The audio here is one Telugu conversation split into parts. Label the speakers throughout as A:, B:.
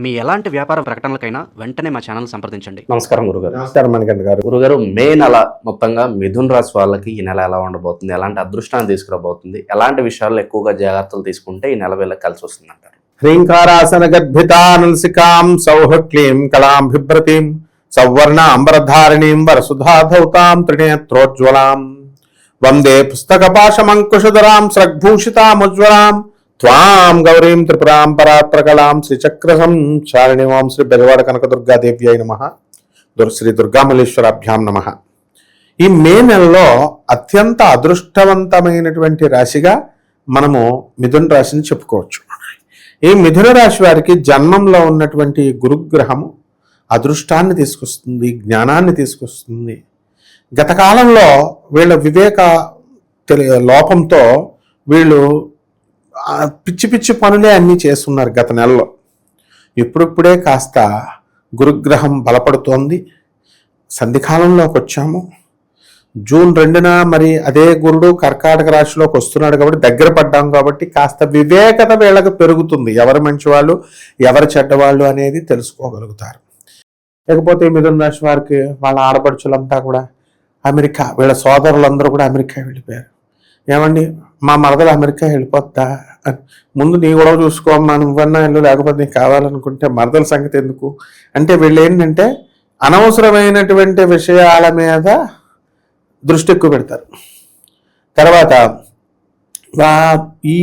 A: మీ ఎలాంటి వ్యాపార ప్రకటనలకైనా వెంటనే మా ఛానల్ సంప్రదించండి.
B: నమస్కారం గురుగారు.
C: నమస్కారం మణికంఠ గారు.
B: గురుగారు, మే నెల మొత్తంగా మిథున రాశి వాళ్ళకి ఈ నెల ఎలా ఉండబోతుంది, ఎలాంటి అదృష్టాన్ని తీసుకురాబోతుంది, ఎలాంటి విషయాల్లో ఎక్కువగా జాగ్రత్తలు తీసుకుంటే ఈ నెల వీళ్ళకి కలిసి వస్తుంది అంటారు?
C: హ్రీంకారాసన గద్భితానల్సికాం సౌహక్లీం కళాం బిభ్రతీం సౌవర్ణ అంబరధారిణీం వరసుధాధౌతాం త్రినేత్రోజ్వలాం వందే పుస్తకపాశమంకుశధరాం స్రగ్భూషితాముజ్వలాం త్వాం గౌరీం త్రిపురాం పరాత్రకలాం శ్రీచక్ర సంచారిణి ఓం శ్రీ బెజవాడ కనకదుర్గాదేవ్యై నమః. శ్రీ దుర్గామల్లేశ్వరాభ్యాం నమః. ఈ మే నెలలో అత్యంత అదృష్టవంతమైనటువంటి రాశిగా మనము మిథున రాశిని చెప్పుకోవచ్చు. ఈ మిథున రాశి వారికి జన్మంలో ఉన్నటువంటి గురుగ్రహము అదృష్టాన్ని తీసుకొస్తుంది, జ్ఞానాన్ని తీసుకొస్తుంది. గత కాలంలో వీళ్ళ వివేక లోపంతో వీళ్ళు పిచ్చి పిచ్చి పనులే అన్నీ చేస్తున్నారు గత నెలలో. ఇప్పుడిప్పుడే కాస్త గురుగ్రహం బలపడుతోంది. సంధికాలంలోకి వచ్చాము. జూన్ 2న మరి అదే గురుడు కర్కాటక రాశిలోకి వస్తున్నాడు కాబట్టి దగ్గర పడ్డాం కాబట్టి కాస్త వివేకత వీళ్ళకి పెరుగుతుంది. ఎవరు మంచివాళ్ళు ఎవరు చెడ్డవాళ్ళు అనేది తెలుసుకోగలుగుతారు. లేకపోతే మిథున రాశి వారికి వాళ్ళ ఆడపడుచులంతా కూడా అమెరికా, వీళ్ళ సోదరులందరూ కూడా అమెరికా వెళ్ళిపోయారు. ఏమండి మా మరదలు అమెరికా వెళ్ళిపోద్దా, ముందు నీ గొడవ చూసుకోమ్మా, నువ్వన్నా వెళ్ళు, లేకపోతే నీకు కావాలనుకుంటే మరదల సంగతి ఎందుకు అంటే వీళ్ళు ఏంటంటే అనవసరమైనటువంటి విషయాల మీద దృష్టి ఎక్కువ పెడతారు. తర్వాత ఈ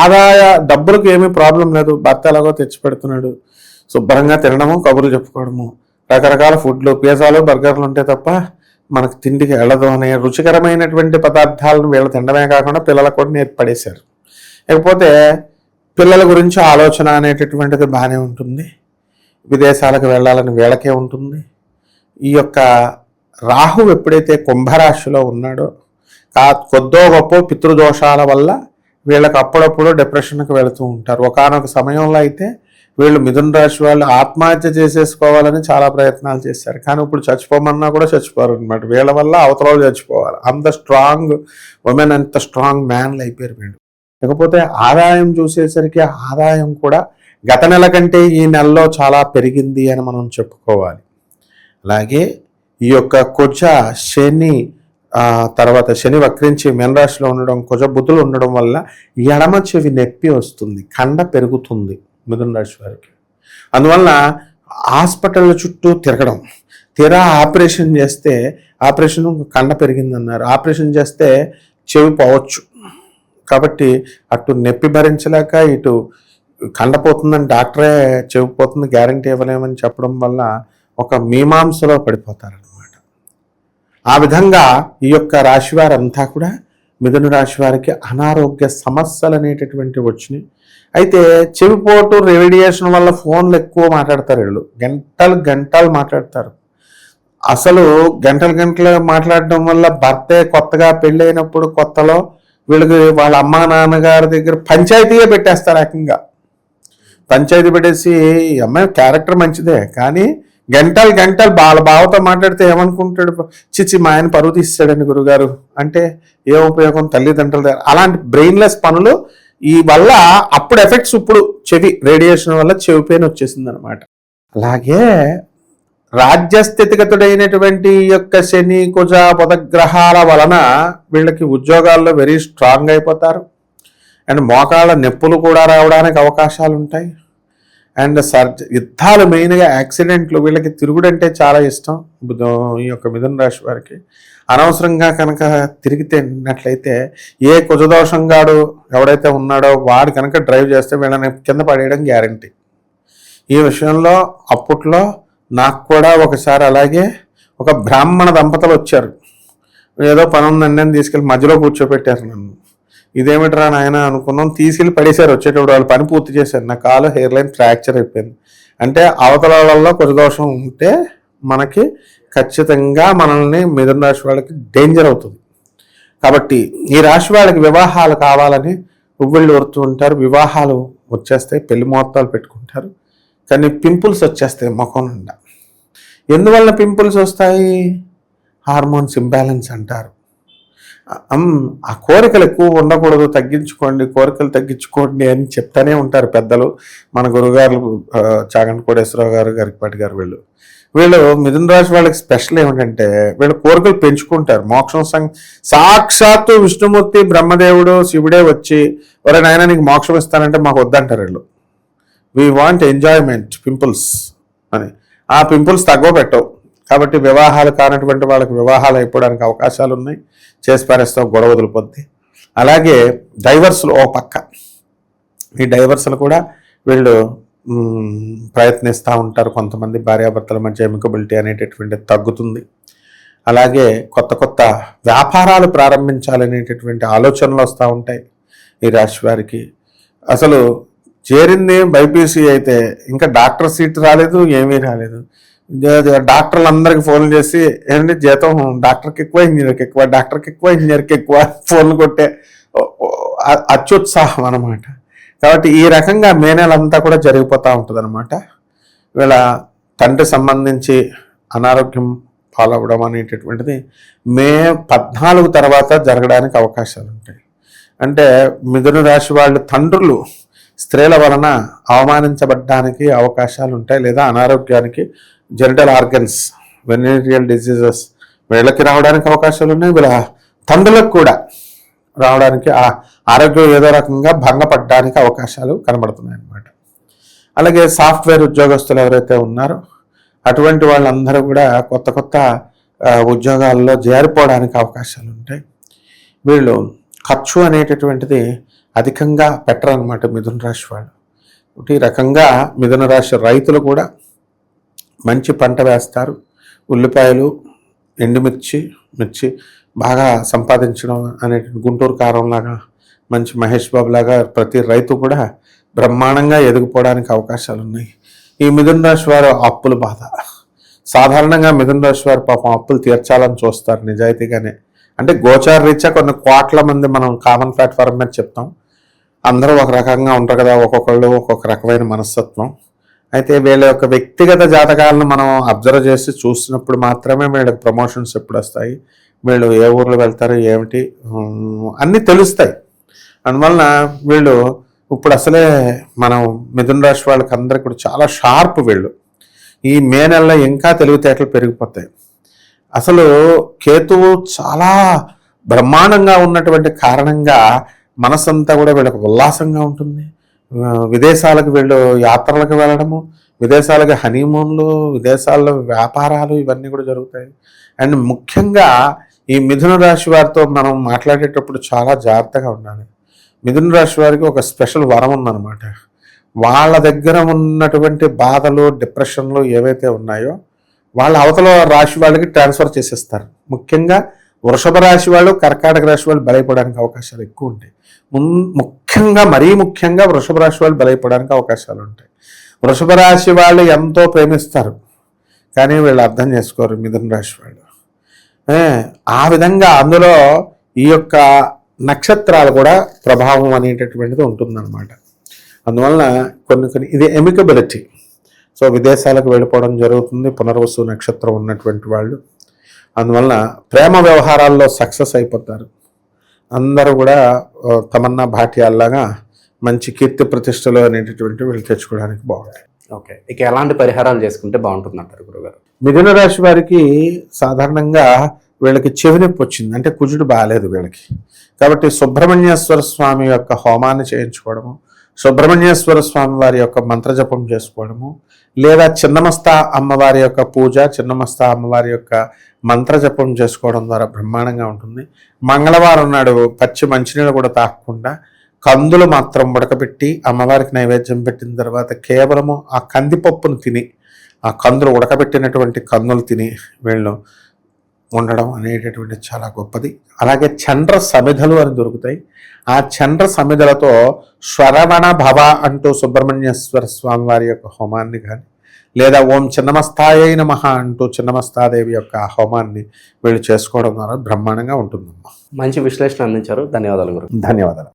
C: ఆదాయ డబ్బులకు ఏమీ ప్రాబ్లం లేదు, భర్త ఎలాగో తెచ్చి పెడుతున్నాడు, శుభ్రంగా తినడము, కబుర్లు చెప్పుకోవడము, రకరకాల ఫుడ్లు, పిజ్జాలు, బర్గర్లు ఉంటే తప్ప మనకు తిండికి వెళ్ళదు అనే రుచికరమైనటువంటి పదార్థాలను వీళ్ళు తినడమే కాకుండా పిల్లలకు కూడా నేర్పడేశారు. లేకపోతే పిల్లల గురించి ఆలోచన అనేటటువంటిది బాగానే ఉంటుంది. విదేశాలకు వెళ్ళాలని వీళ్ళకే ఉంటుంది. ఈ యొక్క రాహు ఎప్పుడైతే కుంభరాశిలో ఉన్నాడో కొద్దో గొప్ప పితృదోషాల వల్ల వీళ్ళకి అప్పుడప్పుడు డిప్రెషన్కి వెళుతూ ఉంటారు. ఒకానొక సమయంలో అయితే వీళ్ళు మిథున రాశి వాళ్ళు ఆత్మహత్య చేసేసుకోవాలని చాలా ప్రయత్నాలు చేశారు. కానీ ఇప్పుడు చచ్చిపోమన్నా కూడా చచ్చిపోరు అనమాట. వీళ్ళ వల్ల అవతల చచ్చిపోవాలి. అంత స్ట్రాంగ్ ఉమెన్, అంత స్ట్రాంగ్ మ్యాన్లు అయిపోయారు వీళ్ళు. లేకపోతే ఆదాయం చూసేసరికి ఆదాయం కూడా గత నెల కంటే ఈ నెలలో చాలా పెరిగింది అని మనం చెప్పుకోవాలి. అలాగే ఈ యొక్క కుజ శని తర్వాత శని వక్రించి మీనరాశిలో ఉండడం, కుజ బుధులు ఉండడం వల్ల ఎడమ చెవి నొప్పి వస్తుంది, కండ పెరుగుతుంది మిథున రాశి వారికి. అందువలన హాస్పిటల్ చుట్టూ తిరగడం, తీరా ఆపరేషన్ చేస్తే ఆపరేషన్ కండ పెరిగిందన్నారు, ఆపరేషన్ చేస్తే చెవి పోవచ్చు. కాబట్టి అటు నొప్పి భరించలేక ఇటు కండ పోతుందని డాక్టరే చెవి పోతుంది గ్యారంటీ ఇవ్వలేమని చెప్పడం వల్ల ఒక మీమాంసలో పడిపోతారనమాట. ఆ విధంగా ఈ యొక్క రాశి వారంతా కూడా మిథున రాశి వారికి అనారోగ్య సమస్యలు అనేటటువంటివి వచ్చినాయి. అయితే చెవిపోటు, రేడియేషన్ వల్ల ఫోన్లు ఎక్కువ మాట్లాడతారు. వీళ్ళు గంటలు మాట్లాడతారు. అసలు గంటలు మాట్లాడడం వల్ల భర్తే కొత్తగా పెళ్ళైనప్పుడు కొత్తలో వీళ్ళకి వాళ్ళ అమ్మా నాన్నగారి దగ్గర పంచాయతీయే పెట్టేస్తారు. ఏకంగా పంచాయతీ పెట్టేసి అమ్మాయి క్యారెక్టర్ మంచిదే కానీ గంటలు వాళ్ళ బావతో మాట్లాడితే ఏమనుకుంటాడు, చిచ్చి మా ఆయన పరువు తీస్తాడండి గురుగారు అంటే ఏ ఉపయోగం తల్లిదండ్రుల దగ్గర. అలాంటి బ్రెయిన్లెస్ పనులు ఈ వల్ల అప్పుడు ఎఫెక్ట్స్ ఇప్పుడు చెవి రేడియేషన్ వల్ల చెవి పెయిన్ వచ్చేసింది అనమాట. అలాగే రాజ్యస్థితిగతుడైనటువంటి యొక్క శని కుజ బుధగ్రహాల వలన వీళ్ళకి ఉద్యోగాల్లో వెరీ స్ట్రాంగ్ అయిపోతారు. అండ్ మోకాళ్ళ నొప్పులు కూడా రావడానికి అవకాశాలు ఉంటాయి. అండ్ యుద్ధాలు, మెయిన్గా యాక్సిడెంట్లు, వీళ్ళకి తిరుగుడు అంటే చాలా ఇష్టం. ఈ యొక్క మిథున రాశి వారికి అనవసరంగా కనుక తిరిగితేనట్లయితే ఏ కుజదోషంగాడు ఎవడైతే ఉన్నాడో వాడు కనుక డ్రైవ్ చేస్తే వీళ్ళని కింద పడేయడం గ్యారంటీ. ఈ విషయంలో అప్పట్లో నాకు కూడా ఒకసారి అలాగే ఒక బ్రాహ్మణ దంపతులు వచ్చారు. ఏదో పని ఉందండి అని తీసుకెళ్ళి మధ్యలో కూర్చోపెట్టారు నన్ను. ఇదేమిట్రా నాయన అనుకున్నాం, తీసుకెళ్ళి పడేశారు. వచ్చేటప్పుడు వాళ్ళు పని పూర్తి చేశారు. నా కాలు హెయిర్ లైన్ ఫ్రాక్చర్ అయిపోయింది. అంటే అవతల వాళ్ళలో కుజదోషం ఉంటే మనకి ఖచ్చితంగా మనల్ని మిథున రాశి వాళ్ళకి డేంజర్ అవుతుంది. కాబట్టి ఈ రాశి వాళ్ళకి వివాహాలు కావాలని ఉవ్విళ్ళు ఊరుతూ ఉంటారు. వివాహాలు వచ్చేస్తాయి, పెళ్లి ముహూర్తాలు పెట్టుకుంటారు. కానీ పింపుల్స్ వచ్చేస్తాయి ముఖం నిండా. ఎందువల్ల పింపుల్స్ వస్తాయి? హార్మోన్స్ ఇంబ్యాలెన్స్ అంటారు. ఆ కోరికలు ఎక్కువ ఉండకూడదు, తగ్గించుకోండి, కోరికలు తగ్గించుకోండి అని చెప్తానే ఉంటారు పెద్దలు. మన గురుగారు చాగంటి కోటేశ్వరరావు గారు, గరికపాటి గారు, వీళ్ళు మిథున రాశి వాళ్ళకి స్పెషల్ ఏమిటంటే వీళ్ళు కోరికలు పెంచుకుంటారు. మోక్షం సాక్షాత్తు విష్ణుమూర్తి, బ్రహ్మదేవుడు, శివుడే వచ్చి ఒరే నాయన నీకు మోక్షం ఇస్తానంటే మాకు వద్దంటారు వీళ్ళు. వీ వాంట్ ఎంజాయ్మెంట్ పింపుల్స్ అని. ఆ పింపుల్స్ తగ్గబెట్టవు. కాబట్టి వివాహాలు కానటువంటి వాళ్ళకి వివాహాలు అయిపోవడానికి అవకాశాలు ఉన్నాయి. చేసి పారేస్తాం, గొడవ వదిలిపోద్ది. అలాగే డైవర్సులు ఓ పక్క, ఈ డైవర్సులు కూడా వీళ్ళు ప్రయత్నిస్తూ ఉంటారు. కొంతమంది భార్యాభర్తల మధ్య ఎమికబిలిటీ అనేటటువంటిది తగ్గుతుంది. అలాగే కొత్త కొత్త వ్యాపారాలు ప్రారంభించాలనేటటువంటి ఆలోచనలు వస్తూ ఉంటాయి ఈ రాశి వారికి. అసలు చేరింది బైపీసీ అయితే ఇంకా డాక్టర్ సీట్ రాలేదు, ఏమీ రాలేదు. డాక్టర్లు అందరికి ఫోన్లు చేసి ఏంటంటే జీతం డాక్టర్కి ఎక్కువ, ఇంజనీర్కి ఎక్కువ, డాక్టర్కి ఎక్కువ, ఇంజనీర్కి ఎక్కువ ఫోన్లు కొట్టే అత్యుత్సాహం అన్నమాట. కాబట్టి ఈ రకంగా మే నెలంతా కూడా జరిగిపోతూ ఉంటుంది అనమాట. వీళ్ళ తండ్రి సంబంధించి అనారోగ్యం పాలవడం అనేటటువంటిది మే 14 తర్వాత జరగడానికి అవకాశాలు ఉంటాయి. అంటే మిథున రాశి వాళ్ళు తండ్రులు స్త్రీల వలన అవమానించబడ్డానికి అవకాశాలు ఉంటాయి, లేదా అనారోగ్యానికి, జెనిటల్ ఆర్గన్స్, వెనీరియల్ డిసీజెస్ వీళ్ళకి రావడానికి అవకాశాలు ఉన్నాయి. వీళ్ళ తండ్రులకు కూడా రావడానికి, ఆ ఆరోగ్యం ఏదో రకంగా భంగపడడానికి అవకాశాలు కనబడుతున్నాయి అన్నమాట. అలాగే సాఫ్ట్వేర్ ఉద్యోగస్తులు ఎవరైతే ఉన్నారో అటువంటి వాళ్ళందరూ కూడా కొత్త కొత్త ఉద్యోగాల్లో చేరిపోవడానికి అవకాశాలు ఉంటాయి. వీళ్ళు ఖర్చు అనేటటువంటిది అధికంగా పెట్టరన్నమాట మిథున రాశి వాళ్ళు. ఈ రకంగా మిథున రాశి రైతులు కూడా మంచి పంట వేస్తారు. ఉల్లిపాయలు, ఎండుమిర్చి, మిర్చి బాగా సంపాదించడం అనే గుంటూరు కారంలాగా, మంచి మహేష్ బాబు లాగా ప్రతి రైతు కూడా బ్రహ్మాండంగా ఎదిగిపోవడానికి అవకాశాలు ఉన్నాయి. ఈ మిథున రాశి వారు అప్పుల బాధ, సాధారణంగా మిథున రాశి వారు పాపం అప్పులు తీర్చాలని చూస్తారు నిజాయితీగానే. అంటే గోచార రీత్యా కొన్ని కోట్ల మంది మనం కామన్ ప్లాట్ఫామ్ మీద చెప్తాం, అందరూ ఒక రకంగా ఉంటారు కదా, ఒక్కొక్కళ్ళు ఒక్కొక్క రకమైన మనస్తత్వం. అయితే వీళ్ళ యొక్క వ్యక్తిగత జాతకాలను మనం అబ్జర్వ్ చేసి చూసినప్పుడు మాత్రమే వీళ్ళకి ప్రమోషన్స్ ఎప్పుడు వస్తాయి, వీళ్ళు ఏ ఊర్లో వెళ్తారు, ఏమిటి అన్నీ తెలుస్తాయి. అందువలన వీళ్ళు ఇప్పుడు అసలే మనం మిథున రాశి వాళ్ళకి అందరికీ కూడా చాలా షార్ప్. వీళ్ళు ఈ మే నెలలో ఇంకా తెలివితేటలు పెరిగిపోతాయి. అసలు కేతువు చాలా బ్రహ్మాండంగా ఉన్నటువంటి కారణంగా మనసంతా కూడా వీళ్ళకి ఉల్లాసంగా ఉంటుంది. విదేశాలకు వీళ్ళు యాత్రలకు వెళ్ళడము, విదేశాలకు హనీమూన్లు, విదేశాల్లో వ్యాపారాలు ఇవన్నీ కూడా జరుగుతాయి. అండ్ ముఖ్యంగా ఈ మిథున రాశి వారితో మనం మాట్లాడేటప్పుడు చాలా జాగ్రత్తగా ఉండాలి. మిథున రాశి వారికి ఒక స్పెషల్ వరం ఉందన్నమాట. వాళ్ళ దగ్గర ఉన్నటువంటి బాధలు, డిప్రెషన్లు ఏవైతే ఉన్నాయో వాళ్ళ అవతల రాశి వాళ్ళకి ట్రాన్స్ఫర్ చేసేస్తారు. ముఖ్యంగా వృషభ రాశి వాళ్ళు, కర్కాటక రాశి వాళ్ళు బలైపోవడానికి అవకాశాలు ఎక్కువ ఉంటాయి. మరీ ముఖ్యంగా వృషభ రాశి వాళ్ళు బలైపోవడానికి అవకాశాలు ఉంటాయి. వృషభ రాశి వాళ్ళు ఎంతో ప్రేమిస్తారు, కానీ వీళ్ళు అర్థం చేసుకోరు మిథున రాశి వాళ్ళు. ఆ విధంగా అందులో ఈ యొక్క నక్షత్రాలు కూడా ప్రభావం అనేటటువంటిది ఉంటుందన్నమాట. అందువలన కొన్ని ఇది ఎమికబిలిటీ. సో విదేశాలకు వెళ్ళిపోవడం జరుగుతుంది పునర్వసు నక్షత్రం ఉన్నటువంటి వాళ్ళు. అందువలన ప్రేమ వ్యవహారాల్లో సక్సెస్ అయిపోతారు. అందరూ కూడా తమన్నా భాట్యాల్లాగా మంచి కీర్తి ప్రతిష్టలు అనేటటువంటి వీళ్ళు తెచ్చుకోవడానికి బాగుంటాయి.
B: ఓకే, ఇక ఎలాంటి పరిహారాలు చేసుకుంటే బాగుంటుంది అంటారు గురుగారు?
C: మిథున రాశి వారికి సాధారణంగా వీళ్ళకి చెవి నొప్పి వచ్చింది, అంటే కుజుడు బాగాలేదు వీళ్ళకి. కాబట్టి సుబ్రహ్మణ్యేశ్వర స్వామి యొక్క హోమాన్ని చేయించుకోవడము, సుబ్రహ్మణ్యేశ్వర స్వామి వారి యొక్క మంత్రజపం చేసుకోవడము, లేదా చిన్నమస్తా అమ్మవారి యొక్క పూజ, చిన్నమస్తా అమ్మవారి యొక్క మంత్రజపం చేసుకోవడం ద్వారా బ్రహ్మాండంగా ఉంటుంది. మంగళవారం నాడు పచ్చి మంచినీళ్ళు కూడా తాగకుండా కందులు మాత్రం ఉడకబెట్టి అమ్మవారికి నైవేద్యం పెట్టిన తర్వాత కేవలము ఆ కందిపప్పును తిని, ఆ కందులు ఉడకబెట్టినటువంటి కందులు తిని వీళ్ళు ఉండడం అనేటటువంటి చాలా గొప్పది. అలాగే చంద్ర సమిధలు అని దొరుకుతాయి. ఆ చంద్ర సమిధలతో శ్రవణ భవ అంటూ సుబ్రహ్మణ్యేశ్వర స్వామి వారి యొక్క హోమాన్ని కానీ, లేదా ఓం చిన్నమస్తాయ నమః అంటూ చిన్నమస్తాదేవి యొక్క హోమాన్ని వీళ్ళు చేసుకోవడం ద్వారా బ్రహ్మాండంగా ఉంటుందమ్మా.
B: మంచి విశ్లేషణ అందించారు. ధన్యవాదాలు గురు.
C: ధన్యవాదాలు.